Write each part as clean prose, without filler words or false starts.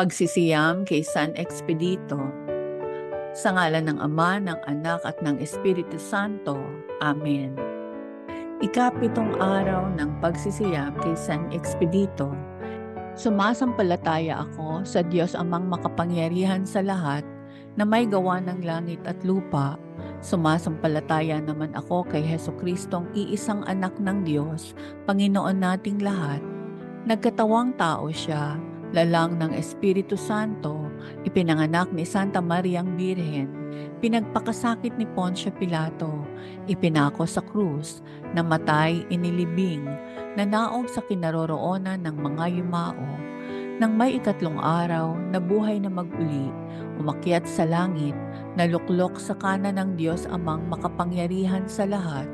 Pagsisiyam kay San Expedito. Sa ngalan ng Ama, ng Anak at ng Espiritu Santo. Amen. Ikapitong araw ng pagsisiyam kay San Expedito. Sumasampalataya ako sa Diyos Amang makapangyarihan sa lahat na may gawa ng langit at lupa. Sumasampalataya naman ako kay Jesucristong iisang anak ng Diyos, Panginoon nating lahat. Nagkatawang tao siya, lalang ng Espiritu Santo, ipinanganak ni Santa Mariang Birhen, pinagpakasakit ni Poncio Pilato, ipinako sa krus, namatay, inilibing, nanaog sa kinaroroonan ng mga yumao. Nang may ikatlong araw, nabuhay na mag-uli, umakyat sa langit, naluklok sa kanan ng Diyos Amang makapangyarihan sa lahat.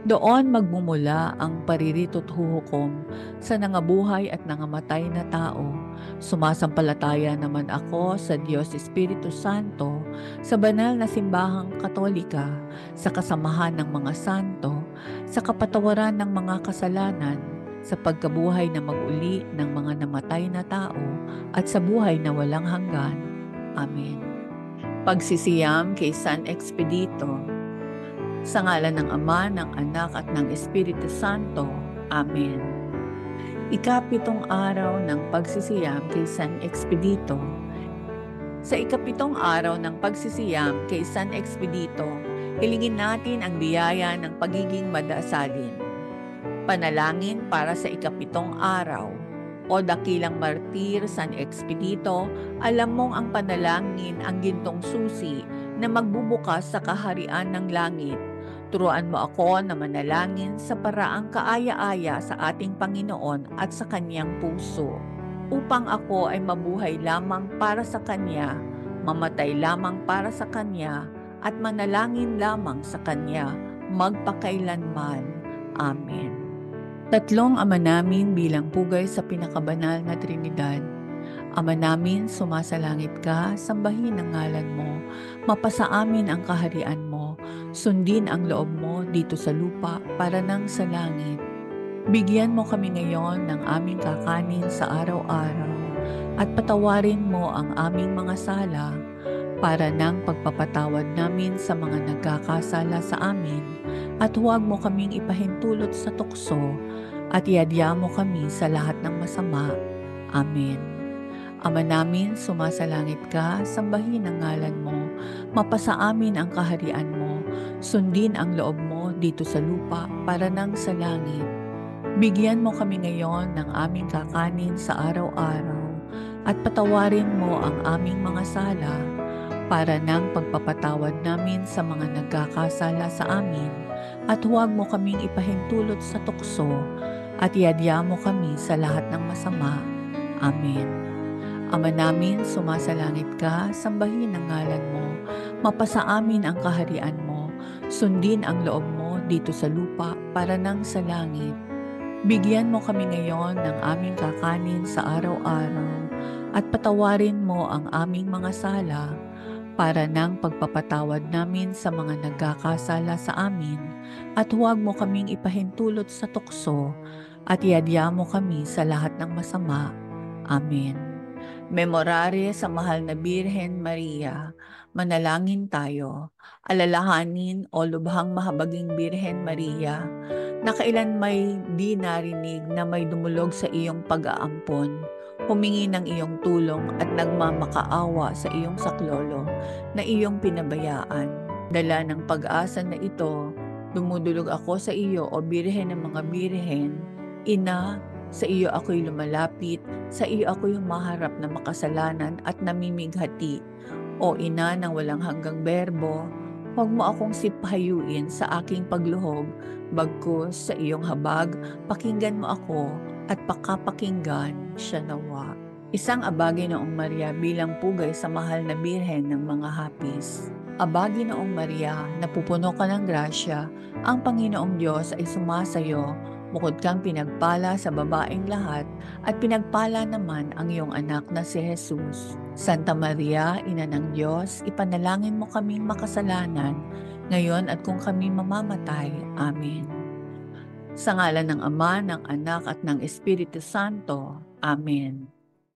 Doon magmumula ang paririto't huhukom sa nangabuhay at nangamatay na tao. Sumasampalataya naman ako sa Diyos Espiritu Santo, sa banal na simbahang katolika, sa kasamahan ng mga santo, sa kapatawaran ng mga kasalanan, sa pagkabuhay na mag-uli ng mga namatay na tao, at sa buhay na walang hanggan. Amen. Pagsisiyam kay San Expedito. Sa ngalan ng Ama, ng Anak at ng Espiritu Santo. Amen. Ikapitong araw ng pagsisiyam kay San Expedito. Sa ikapitong araw ng pagsisiyam kay San Expedito, hilingin natin ang biyaya ng pagiging madasalin. Panalangin para sa ikapitong araw. O dakilang martir San Expedito, alam mong ang panalangin ang gintong susi na magbubukas sa kaharian ng langit. Turuan mo ako na manalangin sa paraang kaaya-aya sa ating Panginoon at sa Kanyang puso, upang ako ay mabuhay lamang para sa Kanya, mamatay lamang para sa Kanya, at manalangin lamang sa Kanya, magpakailanman. Amen. Tatlong Ama namin bilang pugay sa pinakabanal na Trinidad. Ama namin, sumasalangit ka, sambahin ang ngalan mo, mapasa amin ang kaharian mo, sundin ang loob mo dito sa lupa para nang sa langit. Bigyan mo kami ngayon ng aming kakanin sa araw-araw, at patawarin mo ang aming mga sala, para nang pagpapatawad namin sa mga nagkakasala sa amin, at huwag mo kaming ipahintulot sa tukso, at iadya mo kami sa lahat ng masama. Amen. Ama namin, sumasalangit ka, sambahin ang ngalan mo, mapasa amin ang kaharian mo, sundin ang loob mo dito sa lupa para nang sa langit. Bigyan mo kami ngayon ng aming kakanin sa araw-araw, at patawarin mo ang aming mga sala, para nang pagpapatawad namin sa mga nagkakasala sa amin, at huwag mo kaming ipahintulot sa tukso, at iadya mo kami sa lahat ng masama. Amen. Ama namin, sumasalangit ka, sambahin ang ngalan mo, mapasa amin ang kaharian mo, sundin ang loob mo dito sa lupa para nang sa langit. Bigyan mo kami ngayon ng aming kakanin sa araw-araw, at patawarin mo ang aming mga sala, para nang pagpapatawad namin sa mga nagkakasala sa amin, at huwag mo kaming ipahintulot sa tukso, at iadya mo kami sa lahat ng masama. Amen. Memorare sa mahal na Birhen Maria, manalangin tayo. Alalahanin o lubhang mahabaging Birhen Maria, na kailan may di narinig na may dumulog sa iyong pag-aampon, humingi ng iyong tulong at nagmamakaawa sa iyong saklolo na iyong pinabayaan. Dala ng pag-asa na ito, dumudulog ako sa iyo, o Birhen ng mga Birhen, Ina, sa iyo ako'y lumalapit, sa iyo ako'y humaharap na makasalanan at namimighati. O Ina ng walang hanggang berbo, huwag mo akong sipahayuin sa aking pagluhog, bagkus sa iyong habag, pakinggan mo ako at pakapakinggan siya nawa. Isang Abagi Noong Maria bilang pugay sa mahal na Birhen ng mga hapis. Abagi Noong Maria, napupuno ka ng grasya, ang Panginoong Diyos ay sumasayo, bukod kang pinagpala sa babaeng lahat, at pinagpala naman ang iyong anak na si Jesus. Santa Maria, Ina ng Diyos, ipanalangin mo kaming makasalanan, ngayon at kung kami mamamatay. Amen. Sa ngalan ng Ama, ng Anak at ng Espiritu Santo. Amen.